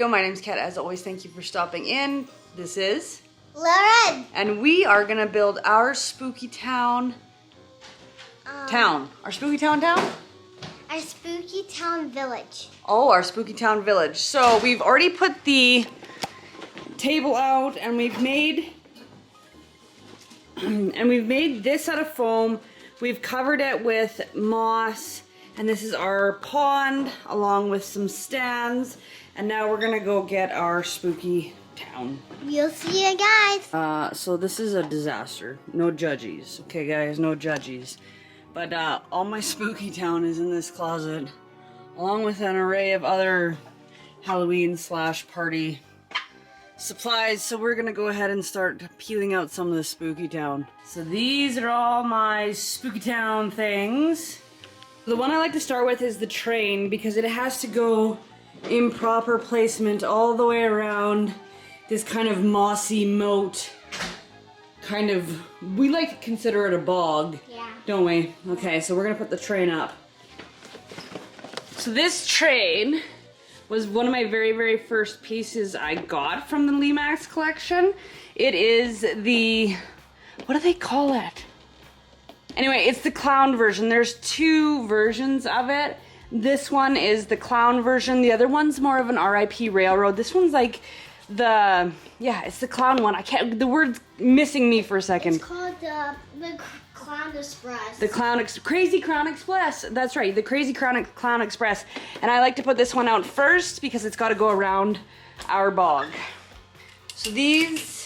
Yo, my name's Kat. As always, thank you for stopping in. This is Lauren. And we are gonna build our spooky town. Our spooky town. Our spooky town village. Oh, our spooky town village. So we've already put the table out, and we've made this out of foam. We've covered it with moss, and this is our pond along with some stands. And now we're gonna go get our spooky town. We'll see you guys. So this is a disaster. No judgies. Okay, guys, no judgies. But all my spooky town is in this closet, along with an array of other Halloween / party supplies. So we're gonna go ahead and start peeling out some of the spooky town. So these are all my spooky town things. The one I like to start with is the train, because it has to go in proper placement all the way around this kind of mossy moat. We like to consider it a bog, yeah, don't we? Okay, so we're gonna put the train up. So this train was one of my very first pieces I got from the Lemax collection. It is the, what do they call it? Anyway, it's the clown version. There's two versions of it. This one is the clown version. The other one's more of an RIP railroad. This one's like it's the clown one. The word's missing me for a second. It's called the Clown Express. The Crazy Clown Express. That's right, the Crazy Clown Express. And I like to put this one out first because it's got to go around our bog. So these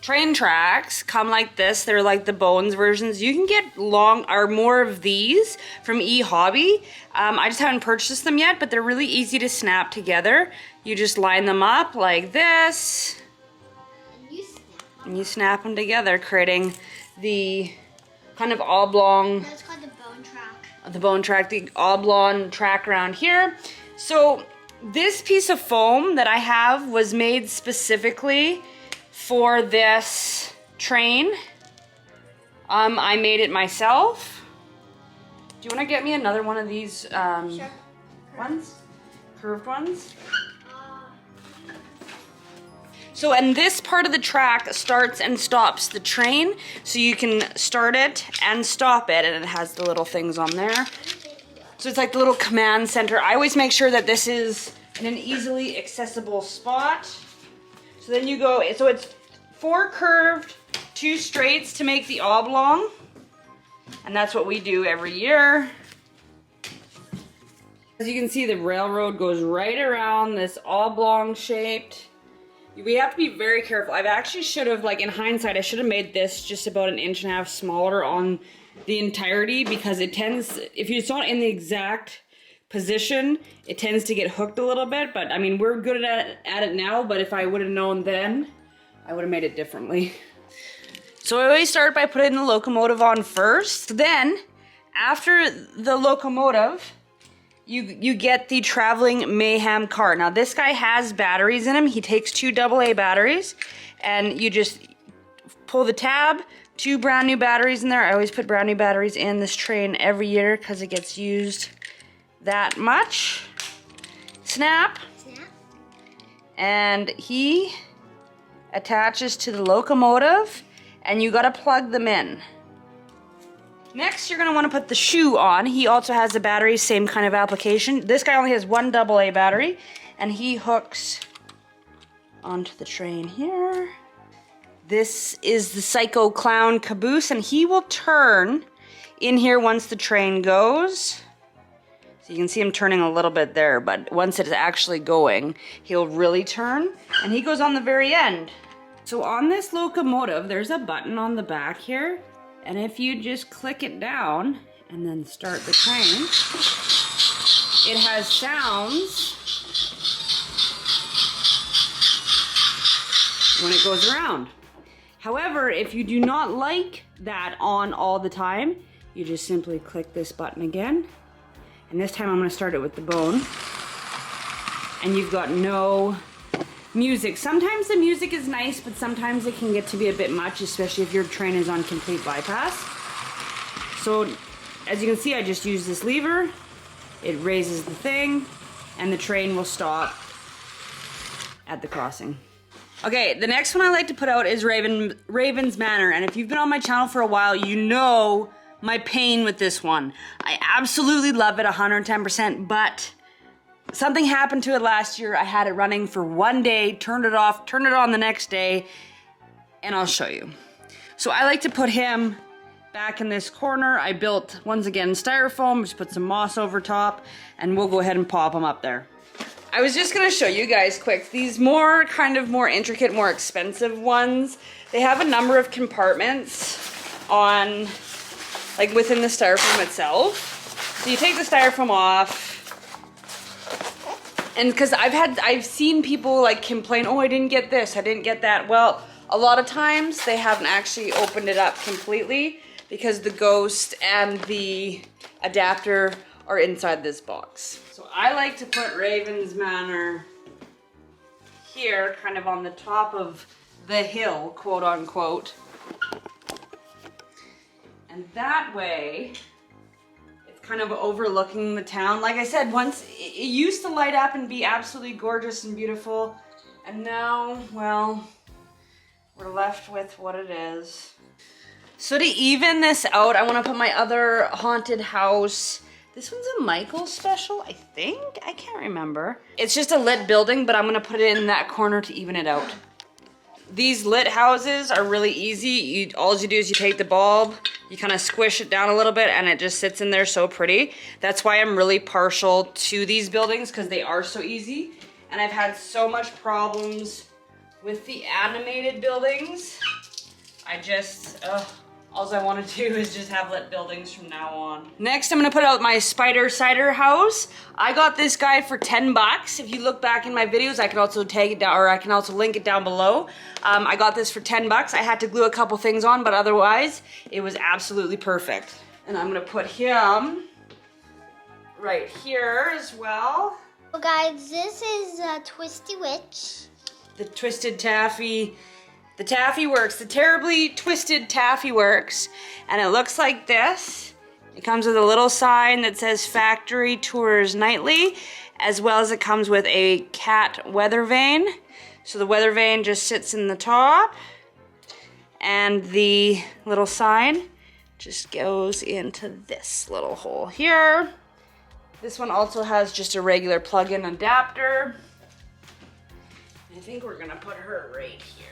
train tracks come like this. They're like the bones versions. You can get more of these from eHobby. I just haven't purchased them yet, but they're really easy to snap together. You just line them up like this, and you snap them together, creating the kind of oblong. That's called the bone track. The bone track, the oblong track around here. So this piece of foam that I have was made specifically for this train. I made it myself. Do you want to get me another one of these Sure. ones? Curved ones? So, and this part of the track starts and stops the train, so you can start it and stop it, and it has the little things on there. So it's like the little command center. I always make sure that this is in an easily accessible spot. So then you go, so it's 4 curved, 2 straights to make the oblong. And that's what we do every year. As you can see, the railroad goes right around this oblong shaped. We have to be very careful. I've actually should have, like in hindsight, I should have made this just about 1.5 inches smaller on the entirety, because it tends, if it's not in the exact position, it tends to get hooked a little bit. But I mean, we're good at it now, but if I would have known then, I would have made it differently. So I always start by putting the locomotive on first. Then, after the locomotive, you get the traveling mayhem cart. Now this guy has batteries in him. He takes 2 AA batteries, and you just pull the tab, 2 brand new batteries in there. I always put brand new batteries in this train every year because it gets used that much. Snap. And he attaches to the locomotive, and you gotta plug them in. Next, you're gonna wanna put the shoe on. He also has a battery, same kind of application. This guy only has 1 AA battery, and he hooks onto the train here. This is the Psycho Clown caboose, and he will turn in here once the train goes. So you can see him turning a little bit there, but once it is actually going, he'll really turn, and he goes on the very end. So on this locomotive, there's a button on the back here, and if you just click it down and then start the train, it has sounds when it goes around. However, if you do not like that on all the time, you just simply click this button again, and this time I'm going to start it with the bone, and you've got no music. Sometimes the music is nice, but sometimes it can get to be a bit much, especially if your train is on complete bypass. So as you can see, I just use this lever. It raises the thing, and the train will stop at the crossing. Okay, the next one I like to put out is Raven's Manor, and if you've been on my channel for a while, you know my pain with this one. I absolutely love it 110%, but something happened to it last year. I had it running for one day, turned it off, turned it on the next day, and I'll show you. So I like to put him back in this corner. I built, once again, styrofoam, just put some moss over top, and we'll go ahead and pop him up there. I was just gonna show you guys quick, these more intricate, more expensive ones, they have a number of compartments on, like within the styrofoam itself. So you take the styrofoam off, and because I've seen people like complain, oh, I didn't get this, I didn't get that. Well, a lot of times they haven't actually opened it up completely because the ghost and the adapter are inside this box. So I like to put Raven's Manor here, kind of on the top of the hill, quote unquote. And that way, it's kind of overlooking the town. Like I said, once it used to light up and be absolutely gorgeous and beautiful, and now, well, we're left with what it is. So to even this out, I want to put my other haunted house. This one's a Michael special, I think? I can't remember. It's just a lit building, but I'm gonna put it in that corner to even it out. These lit houses are really easy. All you do is you take the bulb, you kind of squish it down a little bit, and it just sits in there so pretty. That's why I'm really partial to these buildings, because they are so easy. And I've had so much problems with the animated buildings. I just, all I want to do is just have lit buildings from now on. Next, I'm gonna put out my spider cider house. I got this guy for 10 bucks. If you look back in my videos, I can also tag it down, or I can also link it down below. I got this for 10 bucks. I had to glue a couple things on, but otherwise, it was absolutely perfect. And I'm gonna put him right here as well. So guys, this is Twisty Witch. The Twisted Taffy. The Taffy Works, the terribly twisted Taffy Works, and it looks like this. It comes with a little sign that says Factory Tours Nightly, as well as it comes with a cat weather vane. So the weather vane just sits in the top, and the little sign just goes into this little hole here. This one also has just a regular plug-in adapter. I think we're gonna put her right here.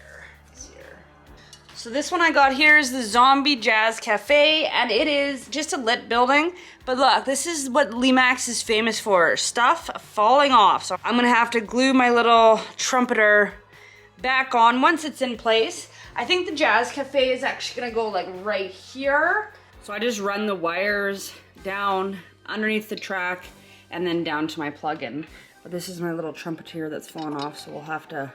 So this one I got here is the Zombie Jazz Cafe, and it is just a lit building. But look, this is what Lemax is famous for, stuff falling off. So I'm gonna have to glue my little trumpeter back on once it's in place. I think the Jazz Cafe is actually gonna go like right here. So I just run the wires down underneath the track and then down to my plug-in. But this is my little trumpeter that's fallen off, so we'll have to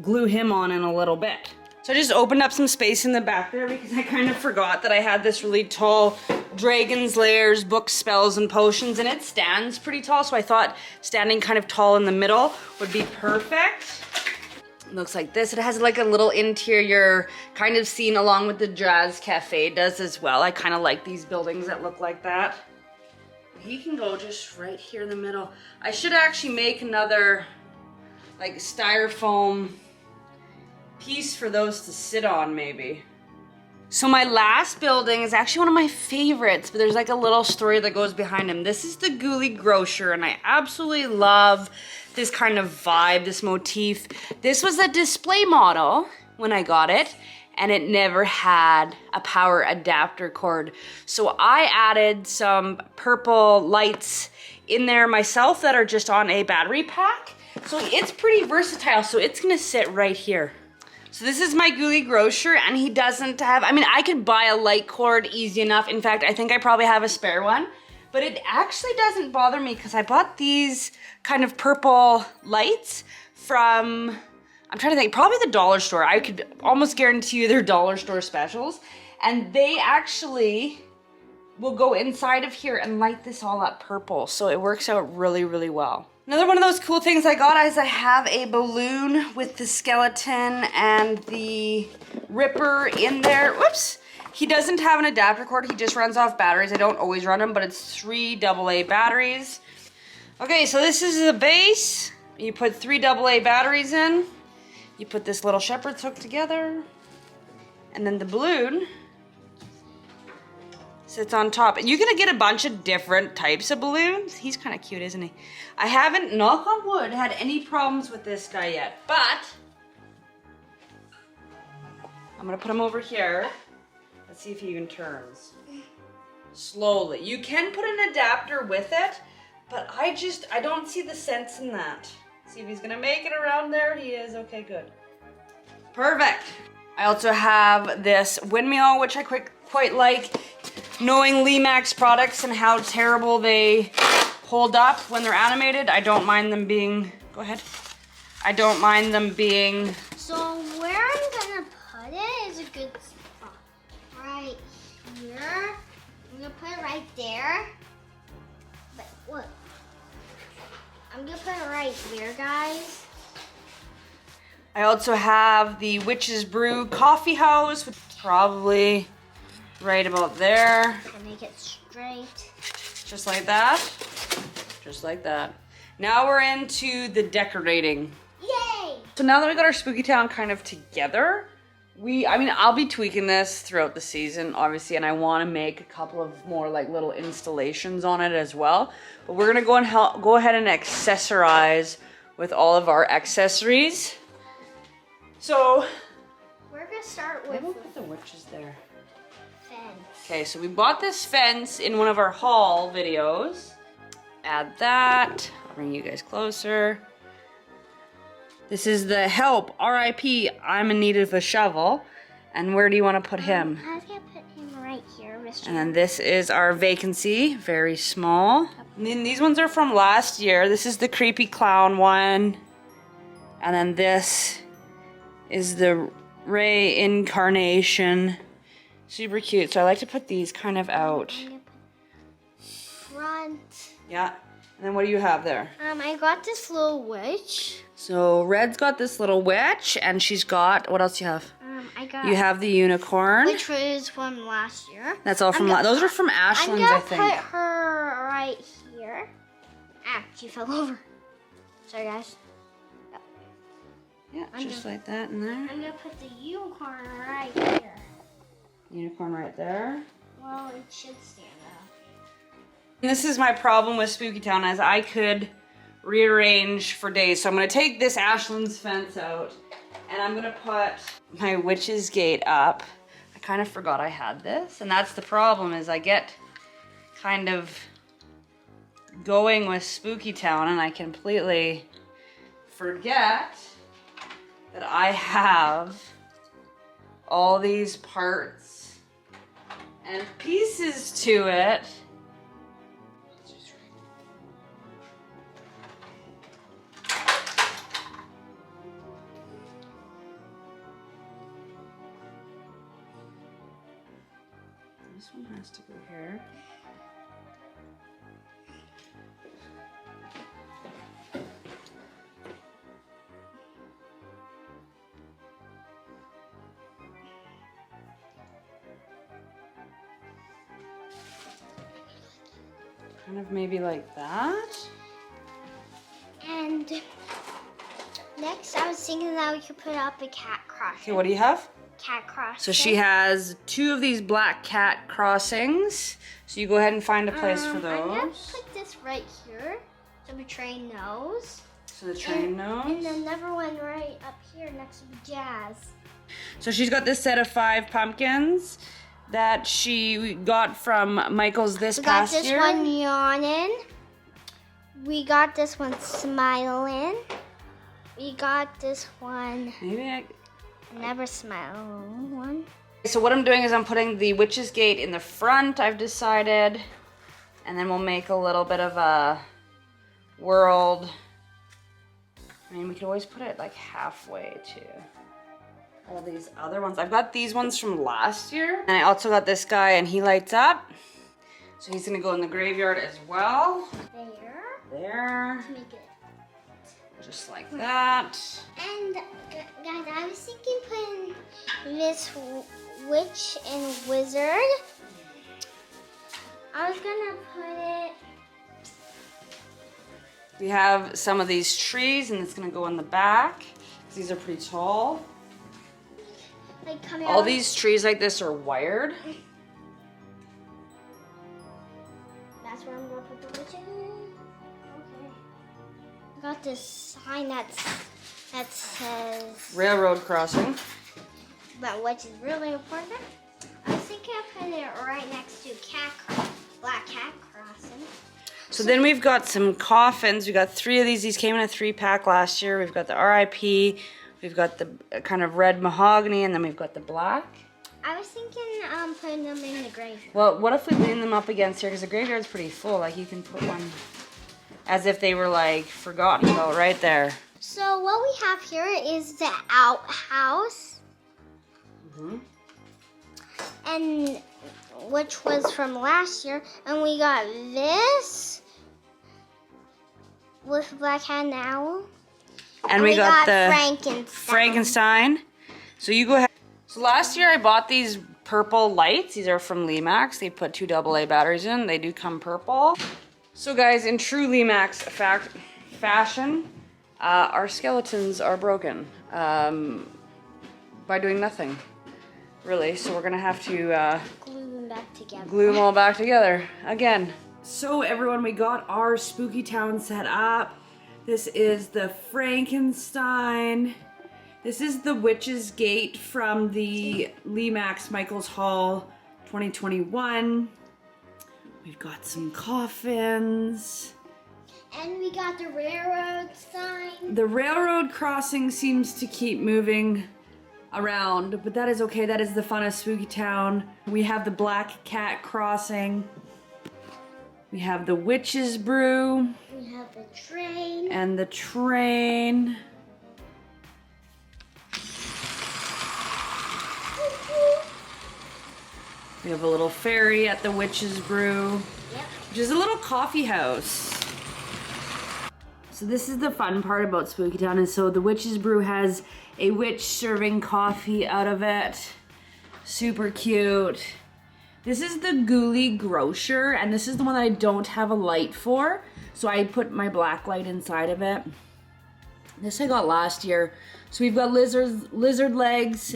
glue him on in a little bit. So I just opened up some space in the back there because I kind of forgot that I had this really tall Dragon's Lairs, Books, Spells, and Potions, and it stands pretty tall, so I thought standing kind of tall in the middle would be perfect. It looks like this. It has like a little interior kind of scene along with the Jazz Cafe does as well. I kind of like these buildings that look like that. He can go just right here in the middle. I should actually make another like styrofoam piece for those to sit on maybe. So my last building is actually one of my favorites, but there's like a little story that goes behind him. This is the Ghoulie Grocer, and I absolutely love this kind of vibe, this motif. This was a display model when I got it, and it never had a power adapter cord. So I added some purple lights in there myself that are just on a battery pack. So it's pretty versatile, so it's gonna sit right here. So this is my Ghoulie Grocer, and he doesn't have, I mean, I could buy a light cord easy enough. In fact, I think I probably have a spare one, but it actually doesn't bother me because I bought these kind of purple lights from, I'm trying to think, probably the dollar store. I could almost guarantee you they're dollar store specials, and they actually will go inside of here and light this all up purple. So it works out really, really well. Another one of those cool things I got is I have a balloon with the skeleton and the Ripper in there. Whoops! He doesn't have an adapter cord, he just runs off batteries. I don't always run them, but it's 3 AA batteries. Okay, so this is the base. You put 3 AA batteries in. You put this little shepherd's hook together. And then the balloon sits on top. And you're gonna get a bunch of different types of balloons. He's kind of cute, isn't he? I haven't, knock on wood, had any problems with this guy yet, but I'm gonna put him over here. Let's see if he even turns. Slowly. You can put an adapter with it, but I don't see the sense in that. See if he's gonna make it around there. He is, okay, good. Perfect. I also have this windmill, which I quite like. Knowing Lemax products and how terrible they hold up when they're animated, I don't mind them being, go ahead. I don't mind them being. So where I'm gonna put it is a good spot. Right here. I'm gonna put it right there. But what? I'm gonna put it right here, guys. I also have the Witch's Brew coffee house, which is probably right about there. To make it straight. Just like that. Just like that. Now we're into the decorating. Yay! So now that we got our Spooky Town kind of together, I'll be tweaking this throughout the season, obviously, and I want to make a couple of more like little installations on it as well. But we're gonna go ahead and accessorize with all of our accessories. So we're gonna start with we'll put the witches there. Fence. Okay, so we bought this fence in one of our haul videos. Add that. I'll bring you guys closer. This is the help, RIP, I'm in need of a shovel. And where do you want to put him? I was gonna put him right here, Mr. And then this is our vacancy, very small. And then these ones are from last year. This is the creepy clown one. And then this is the Ray incarnation. Super cute. So I like to put these kind of out. I'm gonna put front. Yeah. And then what do you have there? I got this little witch. So Red's got this little witch, and she's got, what else you have? I got. You have the unicorn. Which was from last year. That's all from those are from Ashland's, I think. I'm gonna put her right here. Ah, she fell over. Sorry, guys. Yeah, just like that in there. I'm gonna put the unicorn right here. Unicorn right there. Well, it should stand up. And this is my problem with Spooky Town, as I could rearrange for days. So I'm gonna take this Ashland's fence out, and I'm gonna put my witch's gate up. I kind of forgot I had this, and that's the problem, is I get kind of going with Spooky Town, and I completely forget that I have all these parts and pieces to it. This one has to go here. Kind of maybe like that. And next, I was thinking that we could put up a cat crossing. Okay, what do you have? Cat crossing. So she has 2 of these black cat crossings. So you go ahead and find a place for I'm gonna those. put this right here, so the train knows. So the train knows. And another one right up here next to the jazz. So she's got this set of 5 pumpkins that she got from Michael's this past year. We got this one yawning. We got this one smiling. We got this one never smiling one. So what I'm doing is I'm putting the witch's gate in the front, I've decided. And then we'll make a little bit of a world. I mean, we could always put it like halfway to all these other ones. I've got these ones from last year. And I also got this guy, and he lights up. So he's gonna go in the graveyard as well. There. To make it. Just like that. And guys, I was thinking putting this witch and wizard. I was gonna put it We have some of these trees, and it's gonna go in the back. These are pretty tall. Like all these trees like this are wired. That's where I'm gonna put the witches. Okay. I got this sign that says Railroad crossing. that which is really important. I was thinking of putting it right next to Black Cat Crossing. So then we've got some coffins. We got 3 of these. These came in a 3-pack last year. We've got the RIP. We've got the kind of red mahogany, and then we've got the black. I was thinking putting them in the graveyard. Well, what if we lean them up against here? Because the graveyard's pretty full. Like, you can put one as if they were, like, forgotten about right there. So what we have here is the outhouse. And which was from last year. And we got this with Black Cat and Owl. And we got the Frankenstein. So you go ahead. So last year I bought these purple lights. These are from Lemax. They put 2 AA batteries in. They do come purple. So guys, in true Lemax fashion, our skeletons are broken by doing nothing, really. So we're gonna have to glue them back together. Glue them all back together again. So everyone, we got our spooky town set up. This is the Frankenstein. This is the Witch's Gate from the Lemax Michael's Hall 2021. We've got some coffins. And we got the railroad sign. The railroad crossing seems to keep moving around, but that is okay. That is the fun of Spooky Town. We have the Black Cat crossing. We have the Witch's Brew. We have the train. And the train. We have a little ferry at the Witch's Brew, which is a little coffee house. So this is the fun part about Spooky Town, is so the Witch's Brew has a witch serving coffee out of it. Super cute. This is the Ghoulie Grocer, and this is the one that I don't have a light for, so I put my black light inside of it. This I got last year. So we've got lizard legs,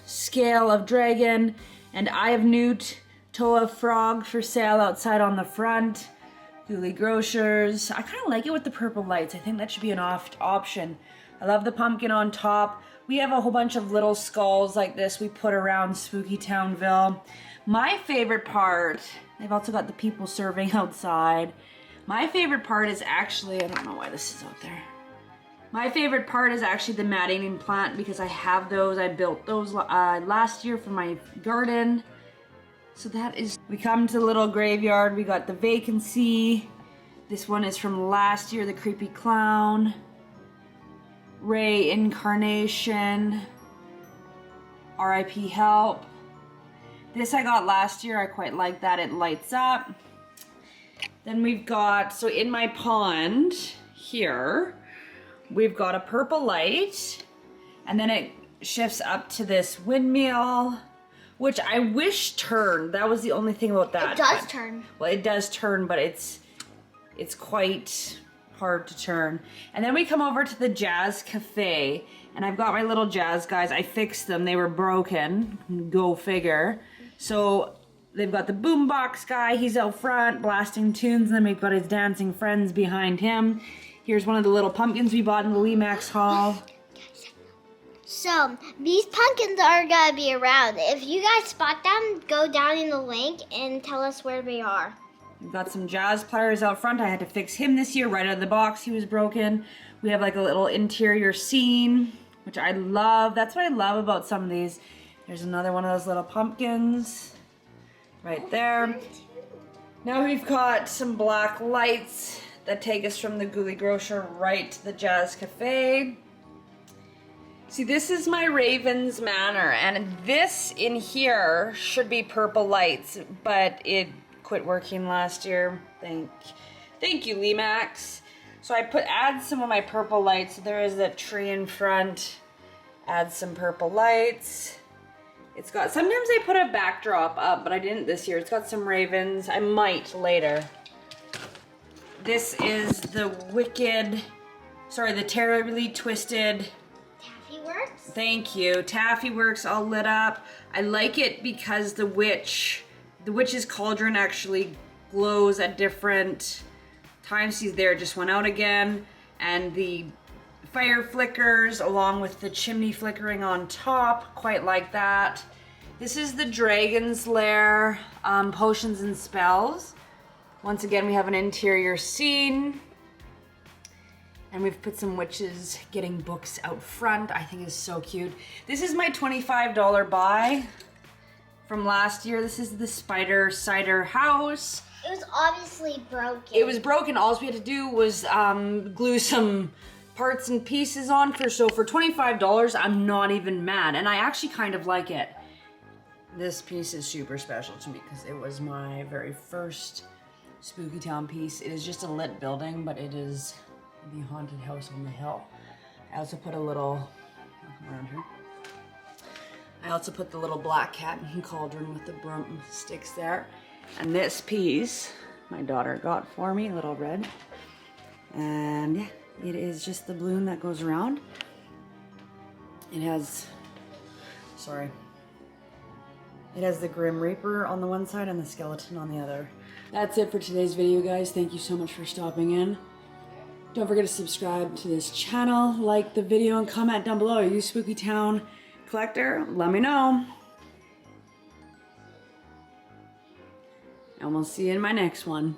scale of dragon, and Eye of Newt, Toa frog for sale outside on the front. Ghoulie Grocers. I kind of like it with the purple lights. I think that should be an option. I love the pumpkin on top. We have a whole bunch of little skulls like this we put around Spooky Townville. My favorite part, they've also got the people serving outside. My favorite part is actually, I don't know why this is out there. My favorite part is actually the mat-eating plant, because I have those. I built those last year for my garden. So that is, we come to the little graveyard. We got the vacancy. This one is from last year, the creepy clown. Ray Incarnation. RIP Help. This I got last year. I quite like that. It lights up. Then we've got, so in my pond here, we've got a purple light, and then it shifts up to this windmill, which I wish turned. That was the only thing about that. It does turn. Well, it does turn, but it's quite hard to turn. And then we come over to the Jazz Cafe, and I've got my little jazz guys. I fixed them. They were broken. Go figure. So they've got the boombox guy. He's out front blasting tunes, and then we've got his dancing friends behind him. Here's one of the little pumpkins we bought in the Lemax Hall. So, these pumpkins are going to be around. If you guys spot them, go down in the link and tell us where they are. We've got some jazz players out front. I had to fix him this year right out of the box. He was broken. We have like a little interior scene, which I love. That's what I love about some of these. There's another one of those little pumpkins right there. Now we've got some black lights that take us from the Ghoulie Grocer right to the Jazz Cafe. See, this is my Raven's Manor, and this in here should be purple lights, but it quit working last year. Thank you, Lemax. So I add some of my purple lights. There is that tree in front. Add some purple lights. It's got, sometimes I put a backdrop up, but I didn't this year. It's got some ravens. I might later. This is the the Terribly Twisted Taffy Works? Thank you. Taffy Works all lit up. I like it because the witch's cauldron actually glows at different times. See there, it just went out again. And the fire flickers along with the chimney flickering on top, quite like that. This is the Dragon's Lair Potions and Spells. Once again, we have an interior scene. And we've put some witches getting books out front. I think it's so cute. This is my $25 buy from last year. This is the Spider Cider House. It was obviously broken. It was broken. All we had to do was glue some parts and pieces on. So for $25, I'm not even mad. And I actually kind of like it. This piece is super special to me because it was my very first Spooky Town piece. It is just a lit building, but it is the haunted house on the hill. I also put a little, I'll come around here. I also put the little black cat and cauldron with the broomsticks there. And this piece, my daughter got for me, little red. And yeah, it is just the balloon that goes around. It has, it has the Grim Reaper on the one side and the skeleton on the other. That's it for today's video, guys. Thank you so much for stopping in. Don't forget to subscribe to this channel, like the video, and comment down below. Are you a Spooky Town collector? Let me know. And we'll see you in my next one.